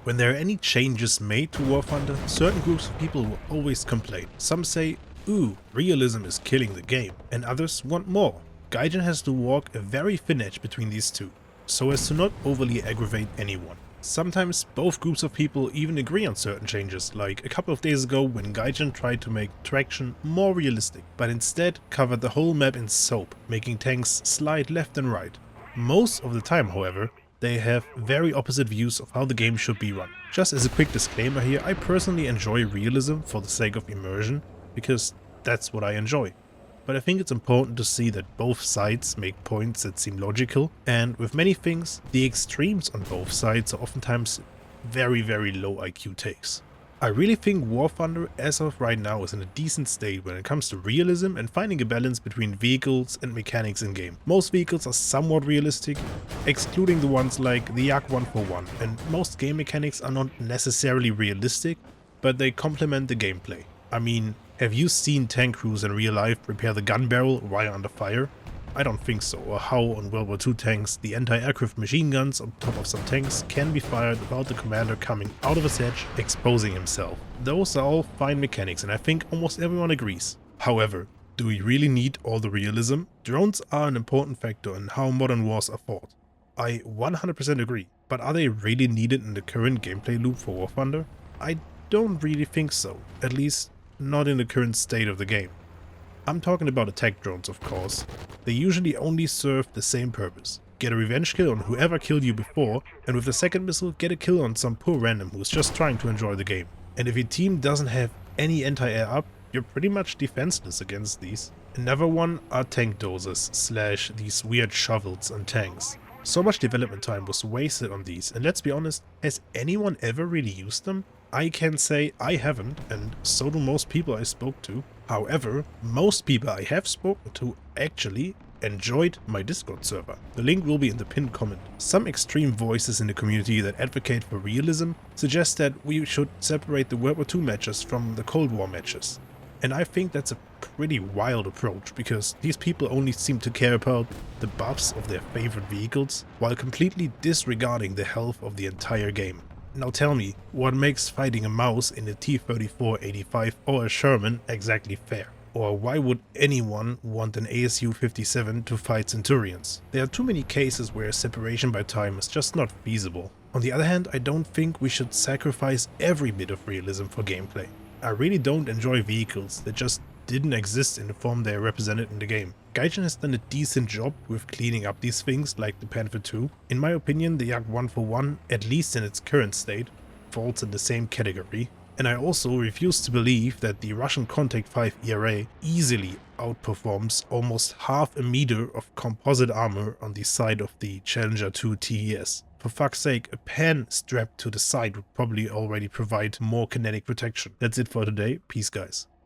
When there are any changes made to War Thunder, certain groups of people will always complain. Some say, ooh, realism is killing the game, and others want more. Gaijin has to walk a very thin edge between these two, so as to not overly aggravate anyone. Sometimes both groups of people even agree on certain changes, like a couple of days ago when Gaijin tried to make traction more realistic, but instead covered the whole map in soap, making tanks slide left and right. Most of the time, however, they have very opposite views of how the game should be run. Just as a quick disclaimer here, I personally enjoy realism for the sake of immersion, because that's what I enjoy. But I think it's important to see that both sides make points that seem logical, and with many things, the extremes on both sides are oftentimes very low IQ takes. I really think War Thunder as of right now is in a decent state when it comes to realism and finding a balance between vehicles and mechanics in game. Most vehicles are somewhat realistic, excluding the ones like the Yak 141, and most game mechanics are not necessarily realistic, but they complement the gameplay. I mean, have you seen tank crews in real life repair the gun barrel while under fire? I don't think so, or how on World War II tanks the anti-aircraft machine guns on top of some tanks can be fired without the commander coming out of his hedge, exposing himself. Those are all fine mechanics and I think almost everyone agrees. However, do we really need all the realism? Drones are an important factor in how modern wars are fought. I 100% agree, but are they really needed in the current gameplay loop for War Thunder? I don't really think so, at least not in the current state of the game. I'm talking about attack drones, of course. They usually only serve the same purpose. Get a revenge kill on whoever killed you before, and with the second missile get a kill on some poor random who's just trying to enjoy the game. And if your team doesn't have any anti-air up, you're pretty much defenseless against these. Another one are tank dozers / these weird shovels on tanks. So much development time was wasted on these, and let's be honest, has anyone ever really used them? I can say I haven't, and so do most people I spoke to. However, most people I have spoken to actually enjoyed my Discord server. The link will be in the pinned comment. Some extreme voices in the community that advocate for realism suggest that we should separate the World War II matches from the Cold War matches. And I think that's a pretty wild approach, because these people only seem to care about the buffs of their favorite vehicles, while completely disregarding the health of the entire game. Now tell me, what makes fighting a mouse in a T-34-85 or a Sherman exactly fair? Or why would anyone want an ASU-57 to fight Centurions? There are too many cases where separation by time is just not feasible. On the other hand, I don't think we should sacrifice every bit of realism for gameplay. I really don't enjoy vehicles that just didn't exist in the form they are represented in the game. Gaijin has done a decent job with cleaning up these things like the Panther II. In my opinion, the Yak 141, at least in its current state, falls in the same category. And I also refuse to believe that the Russian Contact 5 ERA easily outperforms almost half a meter of composite armor on the side of the Challenger 2 TES. For fuck's sake, a pan strapped to the side would probably already provide more kinetic protection. That's it for today. Peace, guys.